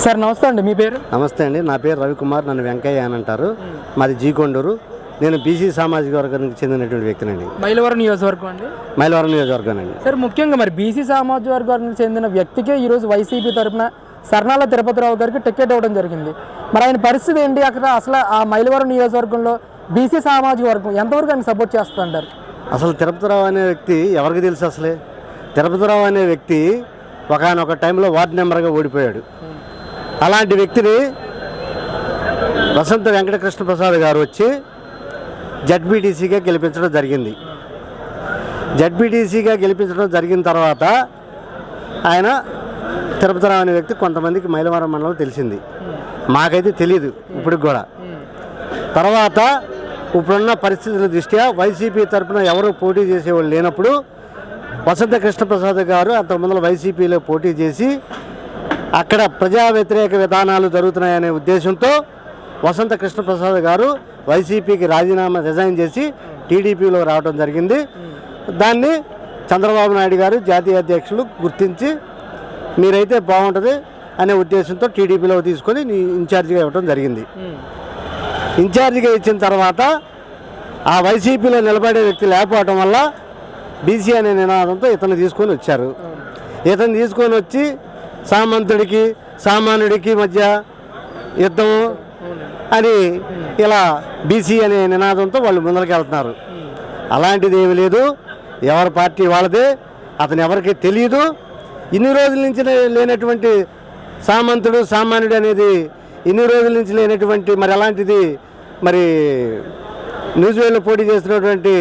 Sir నమస్తే అండి, మీ పేరు? నమస్తే అండి, నా పేరు రవికుమార్, నన్ను వెంకయ్య అని అంటారు. మాది జీకొండూరు. నేను బీసీ సామాజిక వర్గానికి చెందినటువంటి వ్యక్తినండి. మైలవరం నియోజకవర్గం అండి. మైలవరం నియోజకవర్గం అండి. సార్ ముఖ్యంగా మరి బీసీ సామాజిక వర్గానికి చెందిన వ్యక్తికే ఈరోజు వైసీపీ తరఫున సర్నాల తిరుపతిరావు గారికి టికెట్ ఇవ్వడం జరిగింది. మరి ఆయన పరిస్థితి ఏంటి? అక్కడ అసలు ఆ మైలవరం నియోజకవర్గంలో బీసీ సామాజిక వర్గం ఎంతవరకు ఆయన సపోర్ట్ చేస్తుంటారు? అసలు తిరుపతిరావు అనే వ్యక్తి ఎవరికి తెలుసు? అసలే తిరుపతిరావు అనే వ్యక్తి ఒకనొక టైంలో వార్డు మెంబర్గా ఓడిపోయాడు. అలాంటి వ్యక్తిని వసంత వెంకటకృష్ణ ప్రసాద్ గారు వచ్చి జడ్పీటీసీగా గెలిపించడం జరిగింది. జడ్పీటీసీగా గెలిపించడం జరిగిన తర్వాత ఆయన తిరుపతిరావు అనే వ్యక్తి కొంతమందికి మైలవరం మండలం తెలిసింది, మాకైతే తెలియదు ఇప్పటికి కూడా. తర్వాత ఇప్పుడున్న పరిస్థితుల దృష్ట్యా వైసీపీ తరఫున ఎవరు పోటీ చేసేవాళ్ళు లేనప్పుడు వసంత కృష్ణప్రసాద్ గారు అంతకుముందు వైసీపీలో పోటీ చేసి అక్కడ ప్రజా వ్యతిరేక విధానాలు జరుగుతున్నాయనే ఉద్దేశంతో వసంత కృష్ణప్రసాద్ గారు వైసీపీకి రిజైన్ చేసి టీడీపీలో రావడం జరిగింది. దాన్ని చంద్రబాబు నాయుడు గారు జాతీయ అధ్యక్షులు గుర్తించి మీరైతే బాగుంటుంది అనే ఉద్దేశంతో టీడీపీలో తీసుకొని ఇన్ఛార్జిగా ఇవ్వడం జరిగింది. ఇన్ఛార్జిగా ఇచ్చిన తర్వాత ఆ వైసీపీలో నిలబడే వ్యక్తి లేకపోవటం వల్ల బీసీ అనే నినాదంతో ఇతను తీసుకొని వచ్చారు. ఇతను తీసుకొని వచ్చి సామంతుడికి సామాన్యుడికి మధ్య యుద్ధము అని ఇలా బీసీ అనే నినాదంతో వాళ్ళు ముందరికి వెళ్తున్నారు. అలాంటిది ఏమీ లేదు, ఎవరి పార్టీ వాళ్ళదే, అతను ఎవరికి తెలియదు. ఇన్ని రోజుల నుంచి లేనటువంటి సామంతుడు సామాన్యుడు అనేది ఇన్ని రోజుల నుంచి లేనటువంటి మరి అలాంటిది మరి న్యూజివేల్లో పోటీ చేస్తున్నటువంటి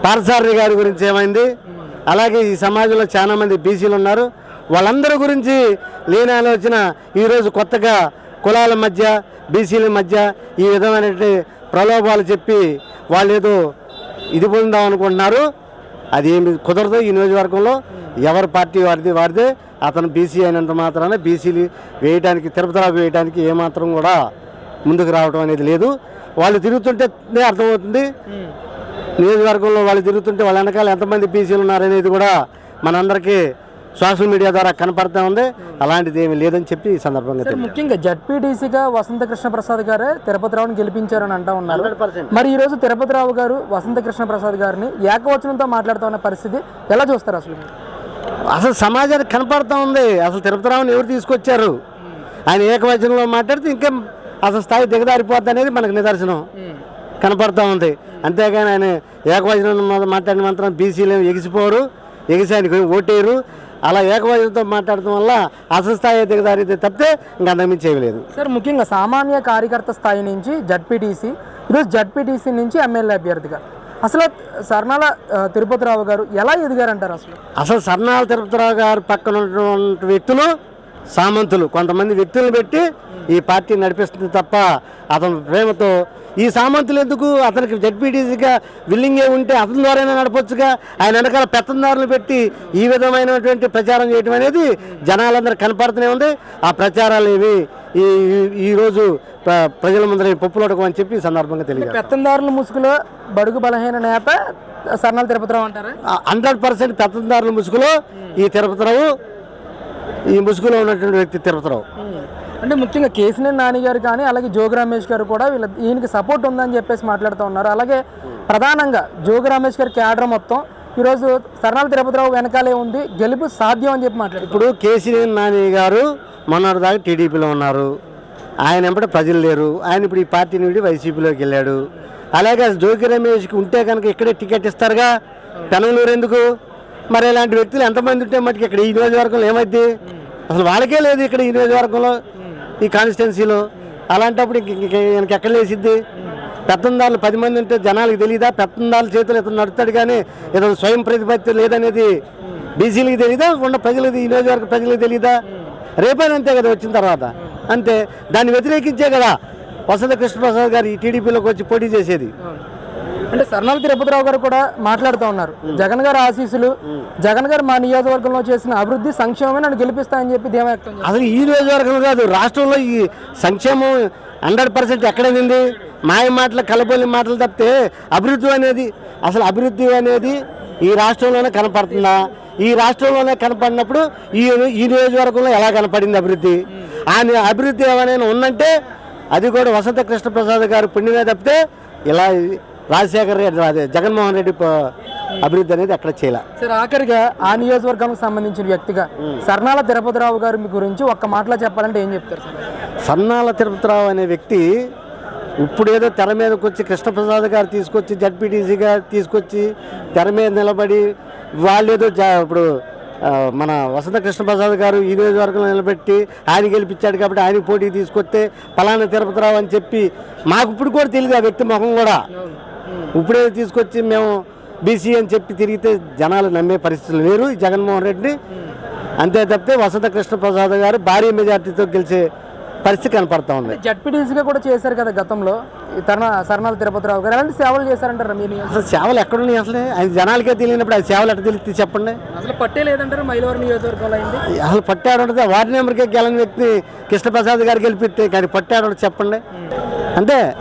పార్థసారథి గారి గురించి ఏమైంది? అలాగే ఈ సమాజంలో చాలామంది బీసీలు ఉన్నారు, వాళ్ళందరి గురించి లేని ఆలోచన ఈరోజు కొత్తగా కులాల మధ్య బీసీల మధ్య ఈ విధమైనటువంటి ప్రలోభాలు చెప్పి వాళ్ళు ఏదో ఇది పొందాం అనుకుంటున్నారు. అది ఏమి కుదరదు. ఈ నియోజకవర్గంలో ఎవరి పార్టీ వాడిదే. అతను బీసీ అయినంత మాత్రాన బీసీలు వేయడానికి తిరుపతిరావు వేయడానికి ఏమాత్రం కూడా ముందుకు రావడం అనేది లేదు. వాళ్ళు తిరుగుతుంటే అర్థమవుతుంది. నియోజకవర్గంలో వాళ్ళు తిరుగుతుంటే వాళ్ళ వెనకాల ఎంతమంది బీసీలు ఉన్నారనేది కూడా మనందరికీ సోషల్ మీడియా ద్వారా కనపడుతూ ఉంది. అలాంటిది ఏమీ లేదని చెప్పి ఈ సందర్భంగా ముఖ్యంగా జడ్పీటీసీగా వసంత కృష్ణ ప్రసాద్ గారే తిరుపతిరావుని గెలిపించారని అంటా ఉన్నారు. మరి ఈ రోజు తిరుపతిరావు గారు వసంత కృష్ణ ప్రసాద్ గారిని ఏకవచనంతో మాట్లాడుతూ ఉన్న పరిస్థితి ఎలా చూస్తారు? అసలు సమాజానికి కనపడుతూ ఉంది. అసలు తిరుపతిరావుని ఎవరు తీసుకొచ్చారు? ఆయన ఏకవచనంలో మాట్లాడితే ఇంకా అసలు స్థాయి దిగదారిపోద్ది అనేది మనకు నిదర్శనం కనపడుతూ ఉంది. అంతేగాని ఆయన ఏకవచనం మాట్లాడిన మాత్రం బీసీలు ఎగిసిపోరు, ఎగిసానికి ఓటేరు. అలా ఏకవచనంతో మాట్లాడటం వల్ల అసలు స్థాయి దిగదారి తప్పితే ఇంకా అంతకుమించి చేయలేదు. సార్ ముఖ్యంగా సామాన్య కార్యకర్త స్థాయి నుంచి జడ్పీటీసీ, ఈరోజు జడ్పీటీసీ నుంచి ఎమ్మెల్యే అభ్యర్థిగా అసలు సర్నాల తిరుపతిరావు గారు ఎలా ఎదిగారంటారు? అసలు సర్నాల తిరుపతిరావు గారు పక్కన ఉన్నటువంటి వ్యక్తులు సామంతులు కొంతమంది వ్యక్తులను పెట్టి ఈ పార్టీ నడిపిస్తుంది తప్ప అతను ప్రేమతో ఈ సామంతులు ఎందుకు? అతనికి జడ్పీటీసీగా విల్లింగే ఉంటే అతని ద్వారానే నడపొచ్చుగా. ఆయన వెనకాల పెత్తందారులు పెట్టి ఈ విధమైనటువంటి ప్రచారం చేయడం అనేది జనాలందరూ కనపడుతూనే ఉంది. ఆ ప్రచారాలు ఏవి ఈరోజు ప్రజల ముందర పప్పులోటకం అని చెప్పి సందర్భంగా తెలియదు. పెత్తందారుల ముసుగులో బడుగు బలహీన నేత సర్నాల తిరుపతిరావు అంటారు. 100% పెత్తందారుల ముసుగులో ఈ తిరుపతిరావు, ఈ ముసుగులో ఉన్నటువంటి వ్యక్తి తిరుపతిరావు. అంటే ముఖ్యంగా కేసీఆర్ నాని గారు కానీ అలాగే జోగి రమేష్ గారు కూడా ఈయనకి సపోర్ట్ ఉందని చెప్పేసి మాట్లాడుతూ ఉన్నారు. అలాగే ప్రధానంగా జోగి రమేష్ గారి క్యాడర్ మొత్తం ఈరోజు సర్నాల తిరుపతిరావు వెనకాలే ఉంది, గెలుపు సాధ్యం అని చెప్పి మాట్లాడారు. ఇప్పుడు కేసీఆర్ నాని గారు మొన్నటి దాకా టీడీపీలో ఉన్నారు, ఆయన వెంబడి ప్రజలు లేరు. ఆయన ఇప్పుడు ఈ పార్టీ నుండి వైసీపీలోకి వెళ్ళాడు. అలాగే జోగి రమేష్కి ఉంటే కనుక ఇక్కడే టికెట్ ఇస్తారుగా, పెనమలూరు ఎందుకు? మరి ఇలాంటి వ్యక్తులు ఎంతమంది ఉంటే మటుకు ఇక్కడ ఈ నియోజకవర్గంలో ఏమైంది? అసలు వాళ్ళకే లేదు ఇక్కడ ఈ నియోజకవర్గంలో, ఈ కాన్స్టిట్యున్సీలో. అలాంటప్పుడు ఇంక ఎక్కడ లేసిద్ది? పెత్తందారులు 10 మంది ఉంటే జనాలకు తెలియదా? పెత్తందారుల చేతులు ఇతను నడుస్తాడు కానీ ఇతను స్వయం ప్రతిపత్తి లేదనేది బీసీలకి తెలియదా? ఉన్న ప్రజలది, ఈ నియోజకవర్గ ప్రజలకు తెలియదా? రేపైనా అంతే కదా, వచ్చిన తర్వాత అంతే. దాన్ని వ్యతిరేకించే కదా వసంత కృష్ణప్రసాద్ గారు ఈ టీడీపీలోకి వచ్చి పోటీ చేసేది. అంటే సర్నాల తిరుపతిరావు గారు కూడా మాట్లాడుతూ ఉన్నారు, జగన్ గారు ఆశీస్సులు, జగన్ గారు మా నియోజకవర్గంలో చేసిన అభివృద్ధి సంక్షేమమే నన్ను గెలిపిస్తాయని చెప్పి ధీమా వ్యక్తం చేశారు. అసలు ఈ నియోజకవర్గం కాదు, రాష్ట్రంలో ఈ సంక్షేమం 100% ఎక్కడైంది? మాయ మాటలు, కలబోలి మాటలు తప్పితే అభివృద్ధి అనేది, అసలు అభివృద్ధి అనేది ఈ రాష్ట్రంలోనే కనపడుతుందా? ఈ రాష్ట్రంలోనే కనపడినప్పుడు ఈ నియోజకవర్గంలో ఎలా కనపడింది అభివృద్ధి? ఆ అభివృద్ధి ఏమైనా ఉందంటే అది కూడా వసంత కృష్ణప్రసాద్ గారు పుణ్యమే తప్పితే ఇలా రాజశేఖర్ రెడ్డి అదే జగన్మోహన్ రెడ్డి అభివృద్ధి అనేది అక్కడ చేయాల. సార్ ఆఖరిగా ఆ నియోజకవర్గానికి సంబంధించిన వ్యక్తిగా సర్నాల తిరుపతిరావు గారి గురించి ఒక్క మాటలో చెప్పాలంటే ఏం చెప్తారు సార్? సర్నాల తిరుపతిరావు అనే వ్యక్తి ఇప్పుడు ఏదో తెర మీదకి వచ్చి కృష్ణప్రసాద్ గారు తీసుకొచ్చి జడ్పీటీసీగా తీసుకొచ్చి తెర మీద నిలబడి వాళ్ళు ఏదో ఇప్పుడు మన వసంత కృష్ణప్రసాద్ గారు ఈ నియోజకవర్గంలో నిలబెట్టి ఆయన గెలిపించాడు కాబట్టి ఆయన పోటీ తీసుకొస్తే పలానా తిరుపతిరావు అని చెప్పి మాకు ఇప్పుడు కూడా తెలియదు ఆ వ్యక్తి ముఖం కూడా. ఇప్పుడే తీసుకొచ్చి మేము బీసీ అని చెప్పి తిరిగితే జనాలు నమ్మే పరిస్థితులు లేరు ఈ జగన్మోహన్ రెడ్డి. అంతే తప్పితే వసంత కృష్ణప్రసాద్ గారు భారీ మెజార్టీతో గెలిచే పరిస్థితి కనపడతా ఉంది. జడ్పీటీసీగా కూడా చేశారు కదా గతంలో సర్నాల తిరుపతిరావు గారు. ఎలాంటి సేవలు చేశారంటారా మీరు? అసలు సేవలు ఎక్కడున్నాయి? అసలు అది జనాలకే తెలియనప్పుడు అది సేవలు ఎట్లా తెలిస్తే చెప్పండి. అసలు పట్టే లేదంటారు మైలవరం నియోజకవర్గంలో అయింది. అసలు పట్టాడు ఉంటుంది వార్డు నెంబర్కే గెలని వ్యక్తి కృష్ణప్రసాద్ గారు గెలిపిస్తే కానీ పట్టాడు చెప్పండి. అంటే